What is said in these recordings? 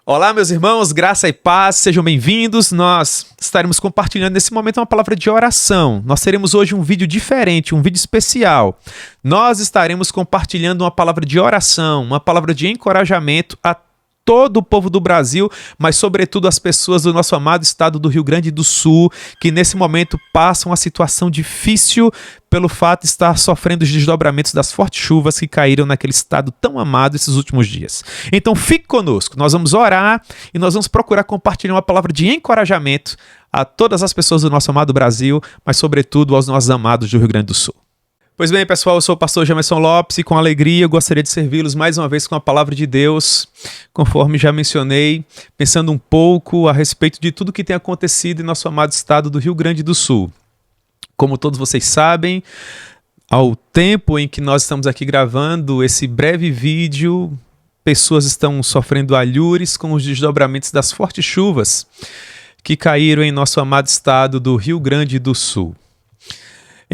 Olá, meus irmãos, graça e paz, sejam bem-vindos. Nós estaremos compartilhando nesse momento uma palavra de oração. Nós teremos hoje um vídeo diferente, um vídeo especial. Nós estaremos compartilhando uma palavra de oração, uma palavra de encorajamento a todo o povo do Brasil, mas sobretudo as pessoas do nosso amado estado do Rio Grande do Sul, que nesse momento passam uma situação difícil pelo fato de estar sofrendo os desdobramentos das fortes chuvas que caíram naquele estado tão amado esses últimos dias. Então fique conosco, nós vamos orar e nós vamos procurar compartilhar uma palavra de encorajamento a todas as pessoas do nosso amado Brasil, mas sobretudo aos nossos amados do Rio Grande do Sul. Pois bem, pessoal, eu sou o pastor Jamerson Lopes e com alegria eu gostaria de servi-los mais uma vez com a palavra de Deus, conforme já mencionei, pensando um pouco a respeito de tudo que tem acontecido em nosso amado estado do Rio Grande do Sul. Como todos vocês sabem, ao tempo em que nós estamos aqui gravando esse breve vídeo, pessoas estão sofrendo alhures com os desdobramentos das fortes chuvas que caíram em nosso amado estado do Rio Grande do Sul.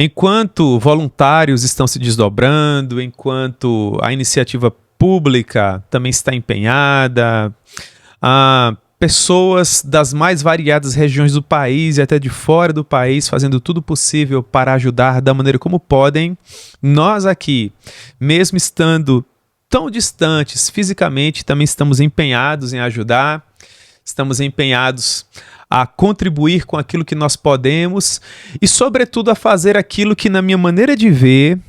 Enquanto voluntários estão se desdobrando, enquanto a iniciativa pública também está empenhada, pessoas das mais variadas regiões do país e até de fora do país fazendo tudo possível para ajudar da maneira como podem, nós aqui, mesmo estando tão distantes fisicamente, também estamos empenhados em ajudar, estamos empenhados a contribuir com aquilo que nós podemos e, sobretudo, a fazer aquilo que, na minha maneira de ver,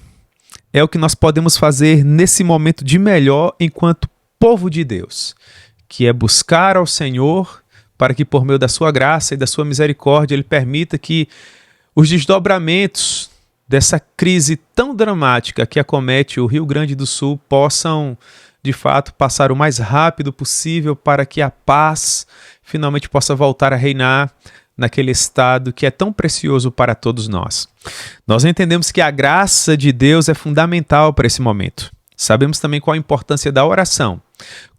é o que nós podemos fazer nesse momento de melhor enquanto povo de Deus, que é buscar ao Senhor para que, por meio da sua graça e da sua misericórdia, Ele permita que os desdobramentos dessa crise tão dramática que acomete o Rio Grande do Sul possam, de fato, passar o mais rápido possível para que a paz finalmente possa voltar a reinar naquele estado que é tão precioso para todos nós. Nós entendemos que a graça de Deus é fundamental para esse momento. Sabemos também qual a importância da oração.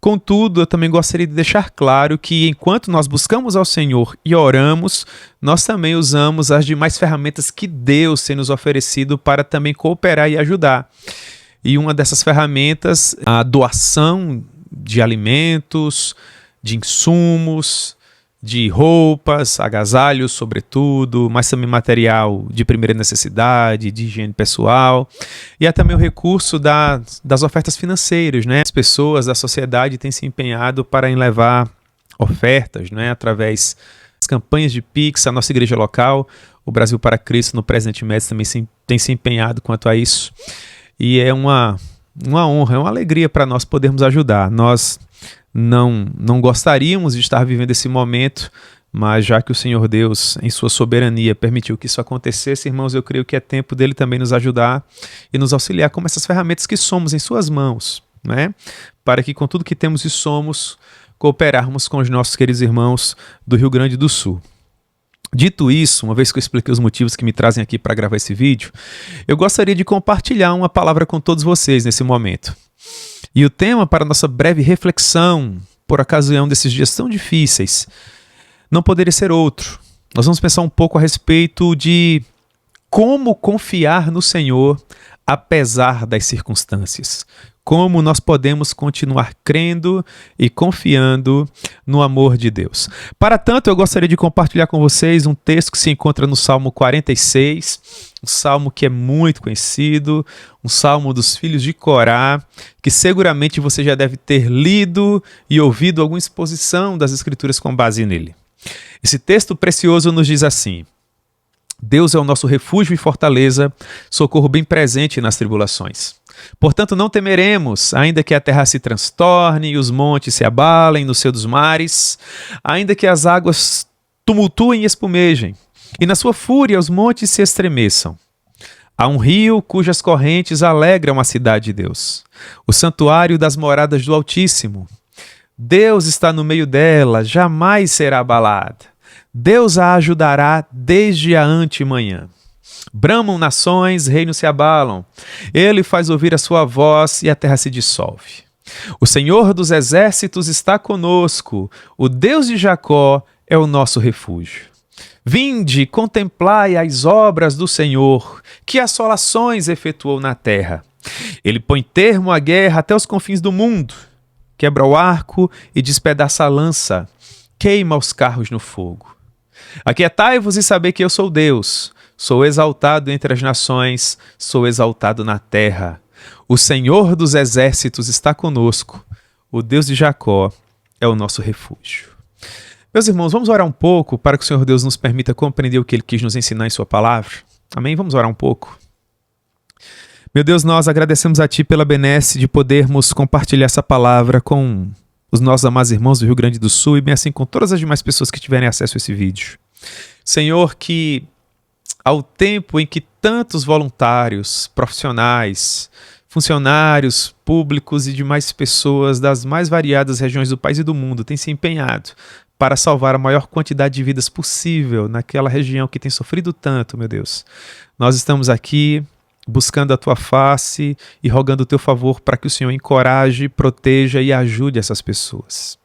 Contudo, eu também gostaria de deixar claro que enquanto nós buscamos ao Senhor e oramos, nós também usamos as demais ferramentas que Deus tem nos oferecido para também cooperar e ajudar. E uma dessas ferramentas, a doação de alimentos, de insumos, de roupas, agasalhos, sobretudo, mas também material de primeira necessidade, de higiene pessoal. E há também o recurso das ofertas financeiras, né? As pessoas da sociedade têm se empenhado para levar ofertas, né? Através das campanhas de Pix, a nossa igreja local, o Brasil para Cristo, no Presidente Médici, também tem se empenhado quanto a isso. E é uma honra, é uma alegria para nós podermos ajudar. Nós não gostaríamos de estar vivendo esse momento, mas já que o Senhor Deus, em sua soberania, permitiu que isso acontecesse, irmãos, eu creio que é tempo dele também nos ajudar e nos auxiliar com essas ferramentas que somos em suas mãos, né? Para que com tudo que temos e somos, cooperarmos com os nossos queridos irmãos do Rio Grande do Sul. Dito isso, uma vez que eu expliquei os motivos que me trazem aqui para gravar esse vídeo, eu gostaria de compartilhar uma palavra com todos vocês nesse momento. E o tema para nossa breve reflexão, por ocasião desses dias tão difíceis, não poderia ser outro. Nós vamos pensar um pouco a respeito de como confiar no Senhor apesar das circunstâncias. Como nós podemos continuar crendo e confiando no amor de Deus. Para tanto, eu gostaria de compartilhar com vocês um texto que se encontra no Salmo 46, um salmo que é muito conhecido, um salmo dos filhos de Corá, que seguramente você já deve ter lido e ouvido alguma exposição das Escrituras com base nele. Esse texto precioso nos diz assim: Deus é o nosso refúgio e fortaleza, socorro bem presente nas tribulações. Portanto, não temeremos, ainda que a terra se transtorne e os montes se abalem no seio dos mares, ainda que as águas tumultuem e espumejem, e na sua fúria os montes se estremeçam. Há um rio cujas correntes alegram a cidade de Deus, o santuário das moradas do Altíssimo. Deus está no meio dela, jamais será abalada. Deus a ajudará desde a antemanhã. Bramam nações, reinos se abalam. Ele faz ouvir a sua voz e a terra se dissolve. O Senhor dos exércitos está conosco. O Deus de Jacó é o nosso refúgio. Vinde, contemplai as obras do Senhor, que assolações efetuou na terra. Ele põe termo à guerra até os confins do mundo. quebra o arco e despedaça a lança, queima os carros no fogo. Aquietai-vos e sabei que eu sou Deus, sou exaltado entre as nações, sou exaltado na terra. O Senhor dos exércitos está conosco, o Deus de Jacó é o nosso refúgio. Meus irmãos, vamos orar um pouco para que o Senhor Deus nos permita compreender o que Ele quis nos ensinar em Sua palavra? Amém? Vamos orar um pouco. Meu Deus, nós agradecemos a Ti pela benesse de podermos compartilhar essa palavra com os nossos amados irmãos do Rio Grande do Sul e bem assim com todas as demais pessoas que tiverem acesso a esse vídeo. Senhor, que ao tempo em que tantos voluntários, profissionais, funcionários públicos e demais pessoas das mais variadas regiões do país e do mundo têm se empenhado para salvar a maior quantidade de vidas possível naquela região que tem sofrido tanto, meu Deus. Nós estamos aqui buscando a Tua face e rogando o Teu favor para que o Senhor encoraje, proteja e ajude essas pessoas.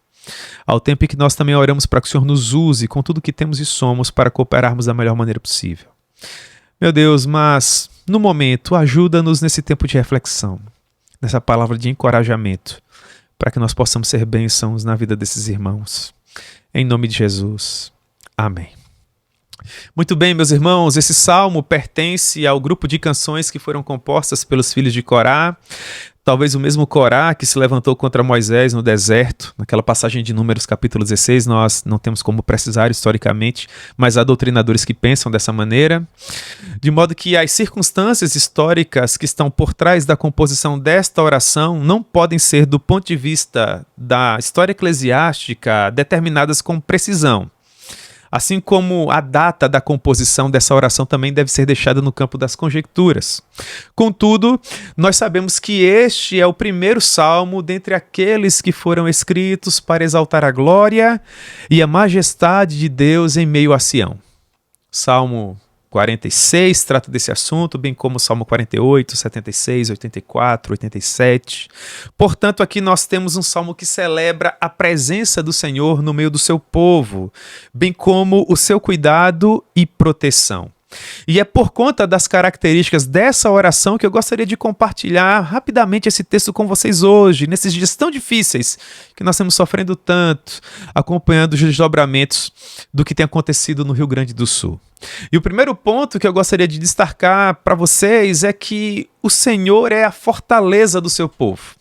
Ao tempo em que nós também oramos para que o Senhor nos use com tudo que temos e somos para cooperarmos da melhor maneira possível. Meu Deus, mas no momento, ajuda-nos nesse tempo de reflexão, nessa palavra de encorajamento, para que nós possamos ser bênçãos na vida desses irmãos. Em nome de Jesus. Amém. Muito bem, meus irmãos, esse salmo pertence ao grupo de canções que foram compostas pelos filhos de Corá, talvez o mesmo Corá que se levantou contra Moisés no deserto, naquela passagem de Números capítulo 16, nós não temos como precisar historicamente, mas há doutrinadores que pensam dessa maneira, de modo que as circunstâncias históricas que estão por trás da composição desta oração não podem ser, do ponto de vista da história eclesiástica, determinadas com precisão. Assim como a data da composição dessa oração também deve ser deixada no campo das conjecturas. Contudo, nós sabemos que este é o primeiro salmo dentre aqueles que foram escritos para exaltar a glória e a majestade de Deus em meio a Sião. Salmo 46 trata desse assunto, bem como o Salmo 48, 76, 84, 87. Portanto, aqui nós temos um salmo que celebra a presença do Senhor no meio do seu povo, bem como o seu cuidado e proteção. E é por conta das características dessa oração que eu gostaria de compartilhar rapidamente esse texto com vocês hoje, nesses dias tão difíceis que nós estamos sofrendo tanto, acompanhando os desdobramentos do que tem acontecido no Rio Grande do Sul. E o primeiro ponto que eu gostaria de destacar para vocês é que o Senhor é a fortaleza do seu povo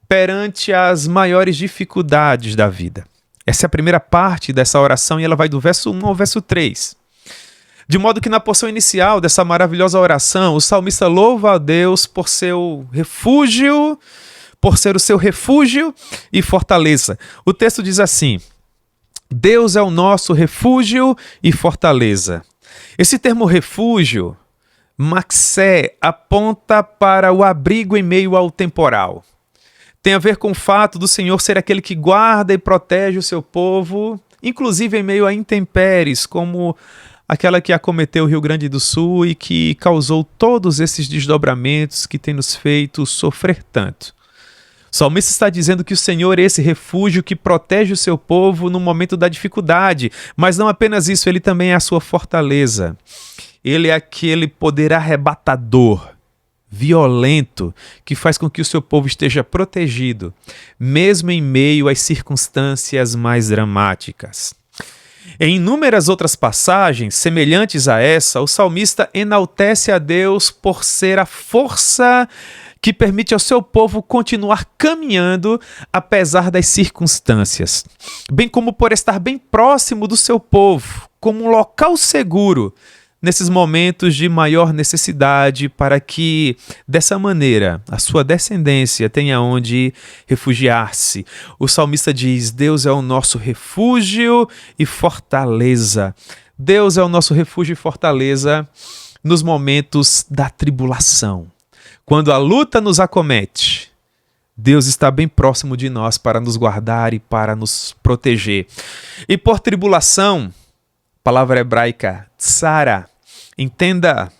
perante as maiores dificuldades da vida. Essa é a primeira parte dessa oração e ela vai do verso 1 ao verso 3. De modo que na porção inicial dessa maravilhosa oração, o salmista louva a Deus por seu refúgio, por ser o seu refúgio e fortaleza. O texto diz assim: Deus é o nosso refúgio e fortaleza. Esse termo refúgio, maxé, aponta para o abrigo em meio ao temporal. Tem a ver com o fato do Senhor ser aquele que guarda e protege o seu povo, inclusive em meio a intempéries, como aquela que acometeu o Rio Grande do Sul e que causou todos esses desdobramentos que tem nos feito sofrer tanto. O salmista está dizendo que o Senhor é esse refúgio que protege o seu povo no momento da dificuldade, mas não apenas isso, ele também é a sua fortaleza. Ele é aquele poder arrebatador, violento, que faz com que o seu povo esteja protegido, mesmo em meio às circunstâncias mais dramáticas. Em inúmeras outras passagens semelhantes a essa, o salmista enaltece a Deus por ser a força que permite ao seu povo continuar caminhando apesar das circunstâncias, bem como por estar bem próximo do seu povo, como um local seguro nesses momentos de maior necessidade, para que, dessa maneira, a sua descendência tenha onde refugiar-se. O salmista diz: Deus é o nosso refúgio e fortaleza. Deus é o nosso refúgio e fortaleza nos momentos da tribulação. Quando a luta nos acomete, Deus está bem próximo de nós para nos guardar e para nos proteger. E por tribulação, palavra hebraica tsara, entenda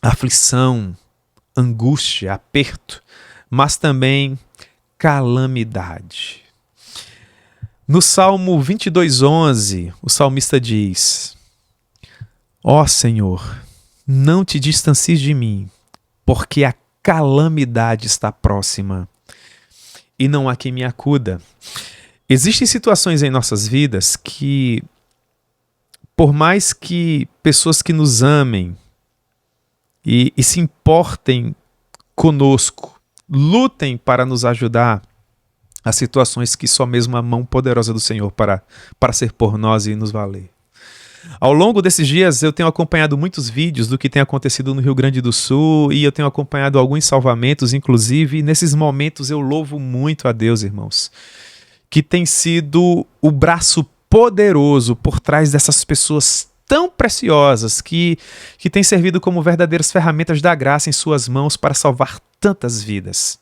aflição, angústia, aperto, mas também calamidade. No Salmo 22:11, o salmista diz: Ó Senhor, não te distancies de mim, porque a calamidade está próxima. e não há quem me acuda. Existem situações em nossas vidas que, por mais que pessoas que nos amem e se importem conosco, lutem para nos ajudar, há situações que só mesmo a mão poderosa do Senhor para ser por nós e nos valer. Ao longo desses dias eu tenho acompanhado muitos vídeos do que tem acontecido no Rio Grande do Sul e eu tenho acompanhado alguns salvamentos, inclusive, e nesses momentos eu louvo muito a Deus, irmãos, que tem sido o braço poderoso por trás dessas pessoas tão preciosas que têm servido como verdadeiras ferramentas da graça em suas mãos para salvar tantas vidas.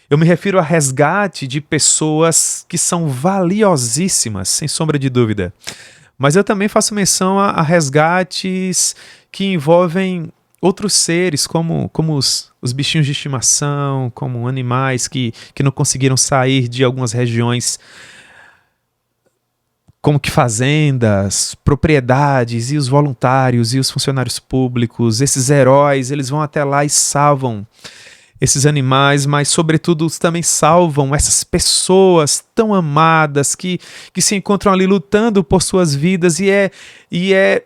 Eu me refiro a resgate de pessoas que são valiosíssimas, sem sombra de dúvida. Mas eu também faço menção a resgates que envolvem outros seres, como os bichinhos de estimação, como animais que não conseguiram sair de algumas regiões, como que fazendas, propriedades, e os voluntários e os funcionários públicos, esses heróis, eles vão até lá e salvam esses animais, mas sobretudo também salvam essas pessoas tão amadas que se encontram ali lutando por suas vidas, e é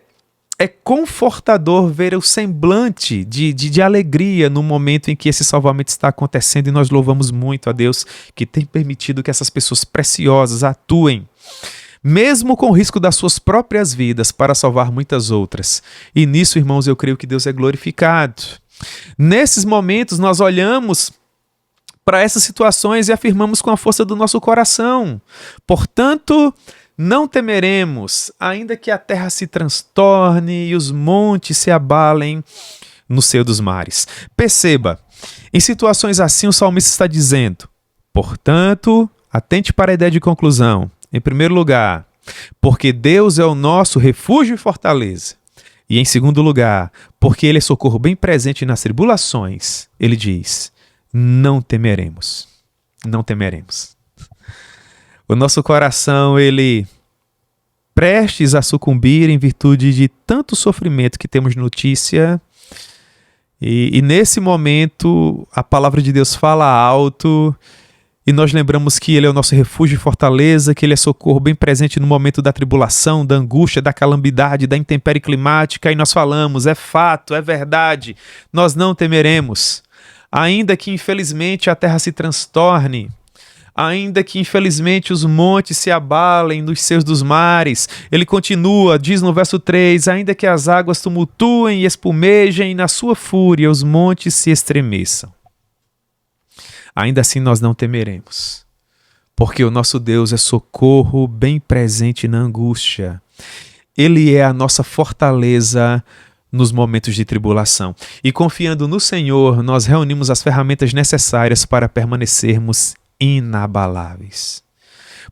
confortador ver o semblante de alegria no momento em que esse salvamento está acontecendo, e nós louvamos muito a Deus que tem permitido que essas pessoas preciosas atuem, mesmo com o risco das suas próprias vidas, para salvar muitas outras. E nisso, irmãos, eu creio que Deus é glorificado. Nesses momentos nós olhamos para essas situações e afirmamos com a força do nosso coração: portanto, não temeremos, ainda que a terra se transtorne e os montes se abalem no seio dos mares. Perceba, em situações assim o salmista está dizendo: portanto, atente para a ideia de conclusão. Em primeiro lugar, porque Deus é o nosso refúgio e fortaleza. E em segundo lugar, porque Ele é socorro bem presente nas tribulações, Ele diz: não temeremos. Não temeremos. O nosso coração, ele prestes a sucumbir em virtude de tanto sofrimento que temos notícia, e nesse momento a palavra de Deus fala alto, e nós lembramos que Ele é o nosso refúgio e fortaleza, que Ele é socorro bem presente no momento da tribulação, da angústia, da calamidade, da intempérie climática, e nós falamos: é fato, é verdade, nós não temeremos. Ainda que infelizmente a terra se transtorne, ainda que infelizmente os montes se abalem nos seios dos mares, ele continua, diz no verso 3, ainda que as águas tumultuem e espumejem, e na sua fúria os montes se estremeçam. Ainda assim nós não temeremos, porque o nosso Deus é socorro bem presente na angústia. Ele é a nossa fortaleza nos momentos de tribulação. E confiando no Senhor, nós reunimos as ferramentas necessárias para permanecermos inabaláveis,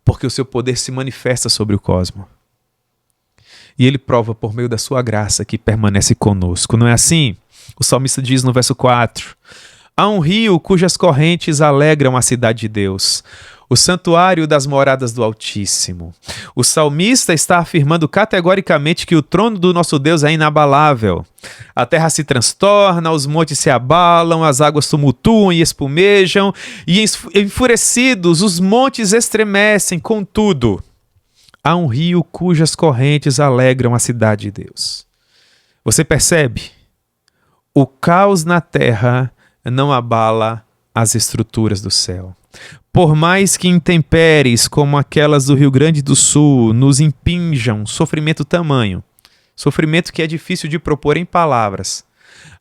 porque o seu poder se manifesta sobre o cosmos. E ele prova por meio da sua graça que permanece conosco. Não é assim? O salmista diz no verso 4: há um rio cujas correntes alegram a cidade de Deus, o santuário das moradas do Altíssimo. O salmista está afirmando categoricamente que o trono do nosso Deus é inabalável. A terra se transtorna, os montes se abalam, as águas tumultuam e espumejam, e enfurecidos os montes estremecem. Contudo, há um rio cujas correntes alegram a cidade de Deus. Você percebe? O caos na terra não abala as estruturas do céu. Por mais que intempéries como aquelas do Rio Grande do Sul nos impinjam sofrimento tamanho, sofrimento que é difícil de propor em palavras,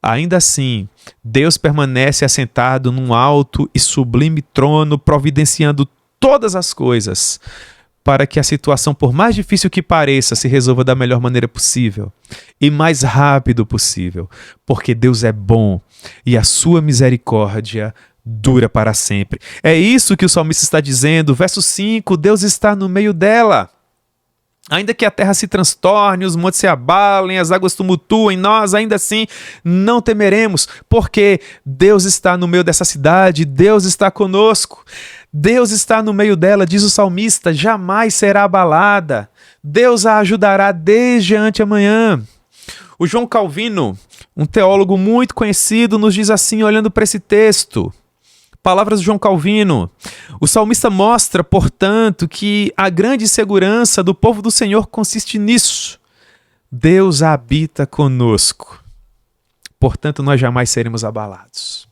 ainda assim, Deus permanece assentado num alto e sublime trono, providenciando todas as coisas para que a situação, por mais difícil que pareça, se resolva da melhor maneira possível e mais rápido possível, porque Deus é bom e a sua misericórdia dura para sempre. É isso que o salmista está dizendo. Verso 5, Deus está no meio dela. Ainda que a terra se transtorne, os montes se abalem, as águas tumultuem, nós ainda assim não temeremos, porque Deus está no meio dessa cidade, Deus está conosco, Deus está no meio dela, diz o salmista, jamais será abalada, Deus a ajudará desde anteamanhã. O João Calvino, um teólogo muito conhecido, nos diz assim, olhando para esse texto: Palavras de João Calvino. O salmista mostra, portanto, que a grande segurança do povo do Senhor consiste nisso. Deus habita conosco. Portanto, nós jamais seremos abalados.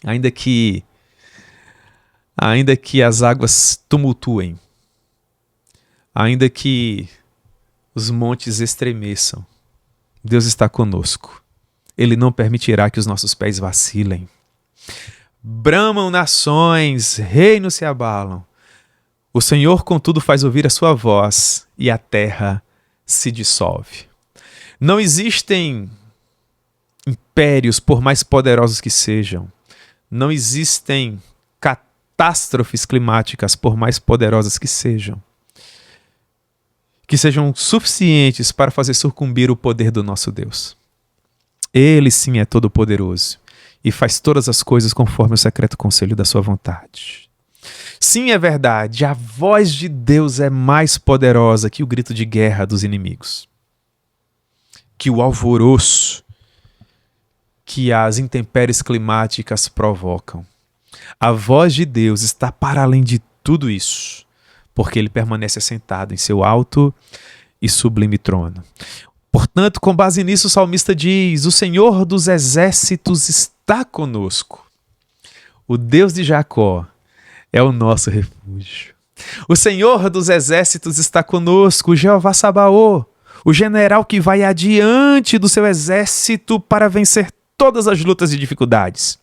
Ainda que as águas tumultuem, ainda que os montes estremeçam, Deus está conosco. Ele não permitirá que os nossos pés vacilem. Bramam nações, reinos se abalam. O Senhor, contudo, faz ouvir a sua voz e a terra se dissolve. Não existem impérios, por mais poderosos que sejam. Não existem catástrofes climáticas, por mais poderosas que sejam suficientes para fazer sucumbir o poder do nosso Deus. Ele sim é todo-poderoso e faz todas as coisas conforme o secreto conselho da sua vontade. Sim, é verdade, a voz de Deus é mais poderosa que o grito de guerra dos inimigos, que o alvoroço que as intempéries climáticas provocam. A voz de Deus está para além de tudo isso, porque ele permanece assentado em seu alto e sublime trono. Portanto, com base nisso, o salmista diz: o Senhor dos exércitos está conosco. O Deus de Jacó é o nosso refúgio. O Senhor dos exércitos está conosco, o Jeová Sabaô, o general que vai adiante do seu exército para vencer todas as lutas e dificuldades.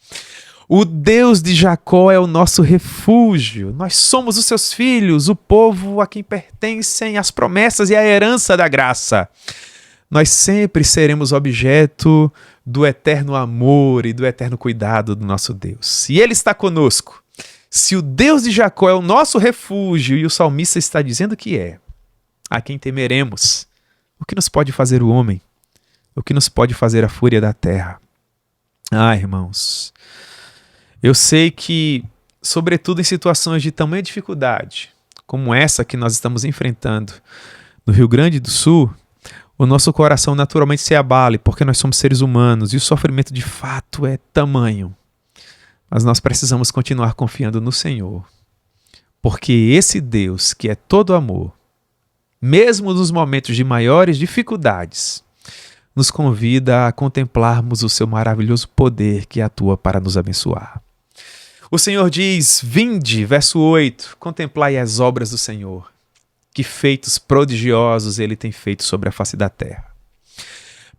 O Deus de Jacó é o nosso refúgio. Nós somos os seus filhos, o povo a quem pertencem as promessas e a herança da graça. Nós sempre seremos objeto do eterno amor e do eterno cuidado do nosso Deus. E Ele está conosco. Se o Deus de Jacó é o nosso refúgio e o salmista está dizendo que é, a quem temeremos? O que nos pode fazer o homem? O que nos pode fazer a fúria da terra? Ah, irmãos, eu sei que, sobretudo em situações de tamanha dificuldade, como essa que nós estamos enfrentando no Rio Grande do Sul, o nosso coração naturalmente se abale, porque nós somos seres humanos e o sofrimento de fato é tamanho. Mas nós precisamos continuar confiando no Senhor, porque esse Deus que é todo amor, mesmo nos momentos de maiores dificuldades, nos convida a contemplarmos o seu maravilhoso poder que atua para nos abençoar. O Senhor diz: vinde, verso 8, contemplai as obras do Senhor, que feitos prodigiosos ele tem feito sobre a face da terra.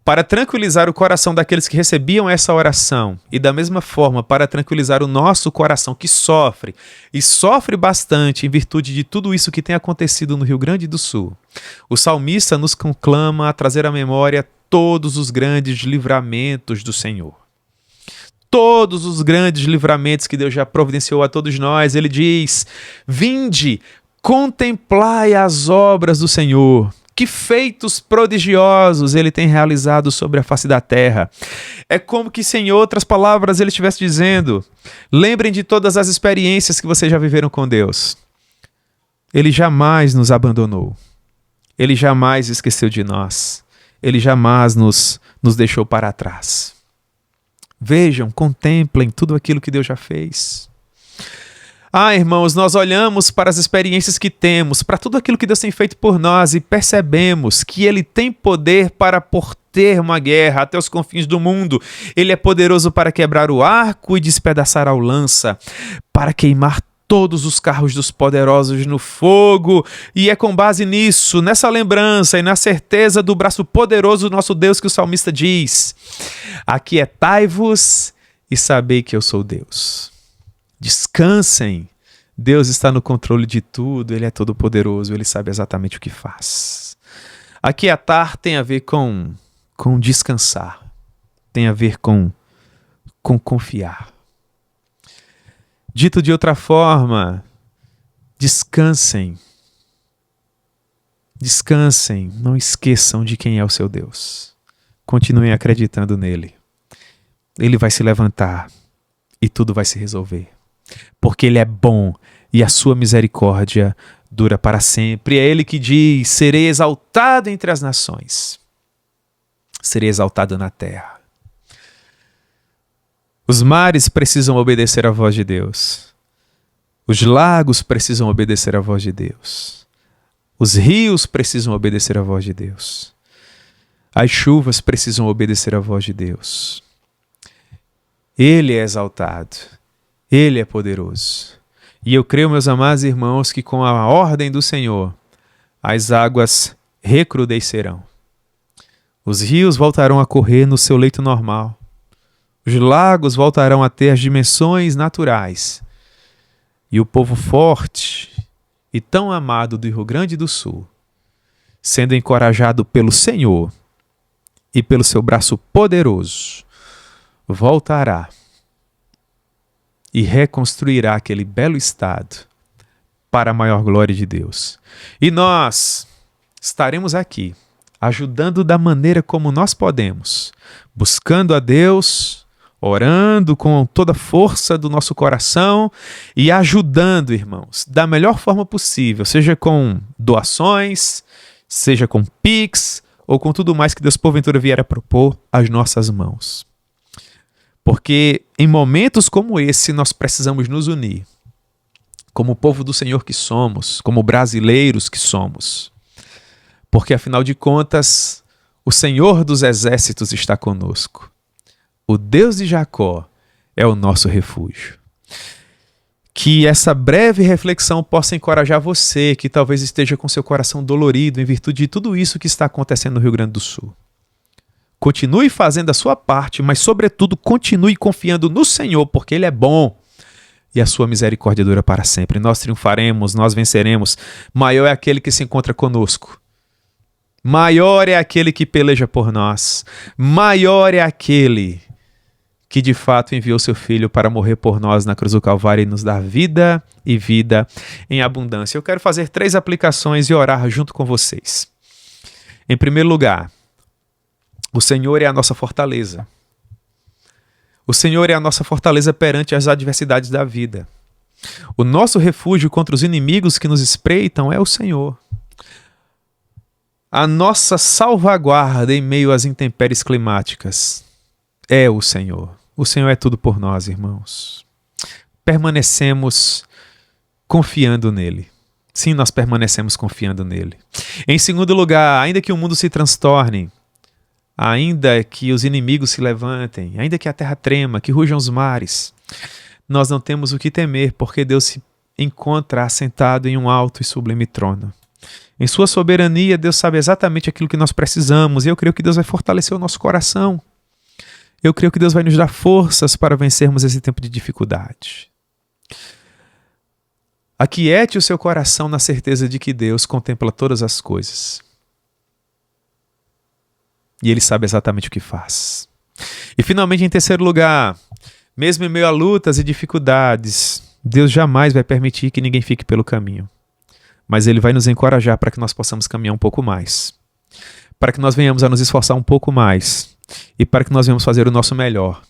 Para tranquilizar o coração daqueles que recebiam essa oração, e da mesma forma para tranquilizar o nosso coração que sofre, e sofre bastante em virtude de tudo isso que tem acontecido no Rio Grande do Sul, o salmista nos conclama a trazer à memória todos os grandes livramentos do Senhor. Todos os grandes livramentos que Deus já providenciou a todos nós. Ele diz: vinde, contemplai as obras do Senhor. Que feitos prodigiosos ele tem realizado sobre a face da terra. É como que, em outras palavras, ele estivesse dizendo: lembrem de todas as experiências que vocês já viveram com Deus. Ele jamais nos abandonou. Ele jamais esqueceu de nós. Ele jamais nos deixou para trás. Vejam, contemplem tudo aquilo que Deus já fez. Ah, irmãos, nós olhamos para as experiências que temos, para tudo aquilo que Deus tem feito por nós e percebemos que Ele tem poder para porter uma guerra até os confins do mundo. Ele é poderoso para quebrar o arco e despedaçar a lança, para queimar todos os carros dos poderosos no fogo. E é com base nisso, nessa lembrança e na certeza do braço poderoso do nosso Deus que o salmista diz: aquietai-vos e sabei que eu sou Deus. Descansem, Deus está no controle de tudo, Ele é todo poderoso, Ele sabe exatamente o que faz. Aquietar tem a ver com descansar, tem a ver com confiar. Dito de outra forma, descansem. Descansem, não esqueçam de quem é o seu Deus. Continuem acreditando nele. Ele vai se levantar e tudo vai se resolver. Porque ele é bom e a sua misericórdia dura para sempre. É ele que diz: serei exaltado entre as nações. Serei exaltado na terra. Os mares precisam obedecer à voz de Deus. Os lagos precisam obedecer à voz de Deus. Os rios precisam obedecer à voz de Deus. As chuvas precisam obedecer à voz de Deus. Ele é exaltado. Ele é poderoso. E eu creio, meus amados irmãos, que com a ordem do Senhor, as águas recrudescerão. Os rios voltarão a correr no seu leito normal. Os lagos voltarão a ter as dimensões naturais. E o povo forte e tão amado do Rio Grande do Sul, sendo encorajado pelo Senhor e pelo seu braço poderoso, voltará e reconstruirá aquele belo estado para a maior glória de Deus. E nós estaremos aqui, ajudando da maneira como nós podemos, buscando a Deus, orando com toda a força do nosso coração e ajudando, irmãos, da melhor forma possível, seja com doações, seja com Pix ou com tudo mais que Deus porventura vier a propor às nossas mãos. Porque em momentos como esse nós precisamos nos unir, como o povo do Senhor que somos, como brasileiros que somos. Porque afinal de contas, o Senhor dos exércitos está conosco. O Deus de Jacó é o nosso refúgio. Que essa breve reflexão possa encorajar você, que talvez esteja com seu coração dolorido em virtude de tudo isso que está acontecendo no Rio Grande do Sul. Continue fazendo a sua parte, mas sobretudo continue confiando no Senhor, porque Ele é bom e a sua misericórdia dura para sempre. Nós triunfaremos, nós venceremos. Maior é aquele que se encontra conosco. Maior é aquele que peleja por nós. Maior é aquele que de fato enviou seu Filho para morrer por nós na cruz do Calvário e nos dar vida e vida em abundância. Eu quero fazer 3 aplicações e orar junto com vocês. Em primeiro lugar, o Senhor é a nossa fortaleza. O Senhor é a nossa fortaleza perante as adversidades da vida. O nosso refúgio contra os inimigos que nos espreitam é o Senhor. A nossa salvaguarda em meio às intempéries climáticas é o Senhor. O Senhor é tudo por nós, irmãos. Permanecemos confiando nele. Sim, nós permanecemos confiando nele. Em segundo lugar, ainda que o mundo se transtorne, ainda que os inimigos se levantem, ainda que a terra trema, que rujam os mares, nós não temos o que temer, porque Deus se encontra assentado em um alto e sublime trono. Em sua soberania, Deus sabe exatamente aquilo que nós precisamos, e eu creio que Deus vai fortalecer o nosso coração. Eu creio que Deus vai nos dar forças para vencermos esse tempo de dificuldade. Aquiete o seu coração na certeza de que Deus contempla todas as coisas. E Ele sabe exatamente o que faz. E finalmente, em terceiro lugar, mesmo em meio a lutas e dificuldades, Deus jamais vai permitir que ninguém fique pelo caminho. Mas Ele vai nos encorajar para que nós possamos caminhar um pouco mais. Para que nós venhamos a nos esforçar um pouco mais. E para que nós venhamos fazer o nosso melhor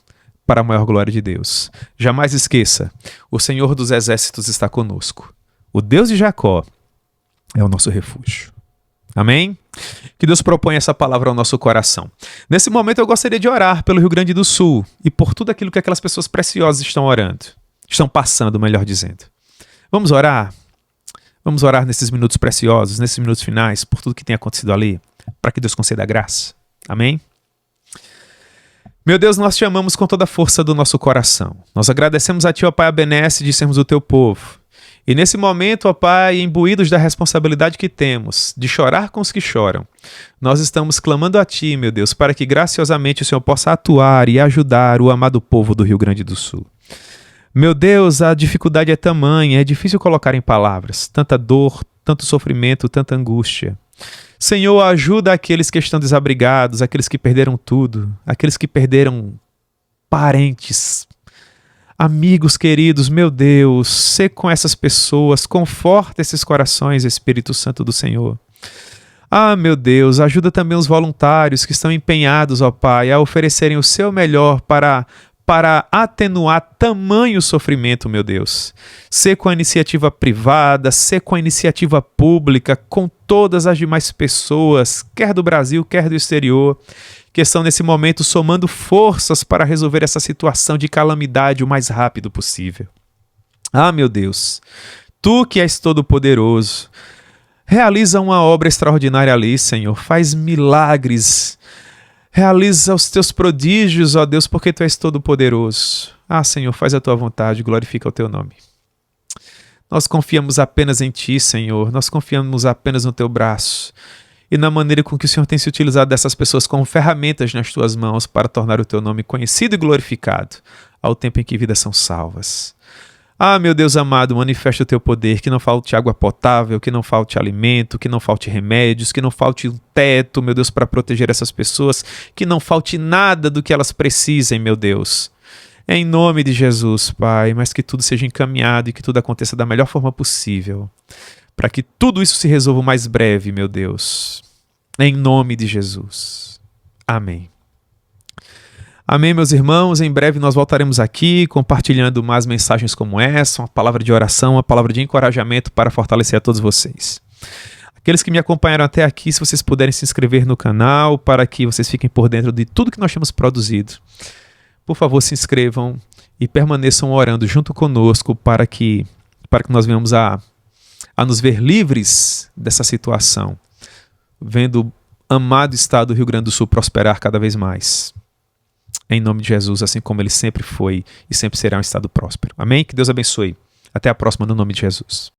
para a maior glória de Deus. Jamais esqueça, o Senhor dos exércitos está conosco. O Deus de Jacó é o nosso refúgio. Amém? Que Deus proponha essa palavra ao nosso coração. Nesse momento eu gostaria de orar pelo Rio Grande do Sul e por tudo aquilo que aquelas pessoas preciosas estão orando. Estão passando, melhor dizendo. Vamos orar? Vamos orar nesses minutos preciosos, nesses minutos finais, por tudo que tem acontecido ali, para que Deus conceda a graça. Amém? Meu Deus, nós te amamos com toda a força do nosso coração. Nós agradecemos a Ti, ó Pai, a benesse de sermos o Teu povo. E nesse momento, ó Pai, imbuídos da responsabilidade que temos de chorar com os que choram, nós estamos clamando a Ti, meu Deus, para que graciosamente o Senhor possa atuar e ajudar o amado povo do Rio Grande do Sul. Meu Deus, a dificuldade é tamanha, é difícil colocar em palavras. Tanta dor, tanto sofrimento, tanta angústia. Senhor, ajuda aqueles que estão desabrigados, aqueles que perderam tudo, aqueles que perderam parentes, amigos queridos, meu Deus, sê com essas pessoas, conforta esses corações, Espírito Santo do Senhor. Ah, meu Deus, ajuda também os voluntários que estão empenhados, ó Pai, a oferecerem o seu melhor para atenuar tamanho sofrimento, meu Deus. Ser com a iniciativa privada, ser com a iniciativa pública, com todas as demais pessoas, quer do Brasil, quer do exterior, que estão nesse momento somando forças para resolver essa situação de calamidade o mais rápido possível. Ah, meu Deus, tu que és todo-poderoso, realiza uma obra extraordinária ali, Senhor, faz milagres, realiza os teus prodígios, ó Deus, porque tu és todo-poderoso. Ah, Senhor, faz a tua vontade, glorifica o teu nome. Nós confiamos apenas em ti, Senhor, nós confiamos apenas no teu braço e na maneira com que o Senhor tem se utilizado dessas pessoas como ferramentas nas tuas mãos para tornar o teu nome conhecido e glorificado ao tempo em que vidas são salvas. Ah, meu Deus amado, manifesta o teu poder, que não falte água potável, que não falte alimento, que não falte remédios, que não falte um teto, meu Deus, para proteger essas pessoas, que não falte nada do que elas precisem, meu Deus. Em nome de Jesus, Pai, mas que tudo seja encaminhado e que tudo aconteça da melhor forma possível, para que tudo isso se resolva o mais breve, meu Deus. Em nome de Jesus. Amém. Amém, meus irmãos. Em breve nós voltaremos aqui compartilhando mais mensagens como essa, uma palavra de oração, uma palavra de encorajamento para fortalecer a todos vocês. Aqueles que me acompanharam até aqui, se vocês puderem se inscrever no canal para que vocês fiquem por dentro de tudo que nós temos produzido. Por favor, se inscrevam e permaneçam orando junto conosco para que nós venhamos a nos ver livres dessa situação, vendo o amado estado do Rio Grande do Sul prosperar cada vez mais. Em nome de Jesus, assim como ele sempre foi e sempre será um estado próspero. Amém? Que Deus abençoe. Até a próxima, no nome de Jesus.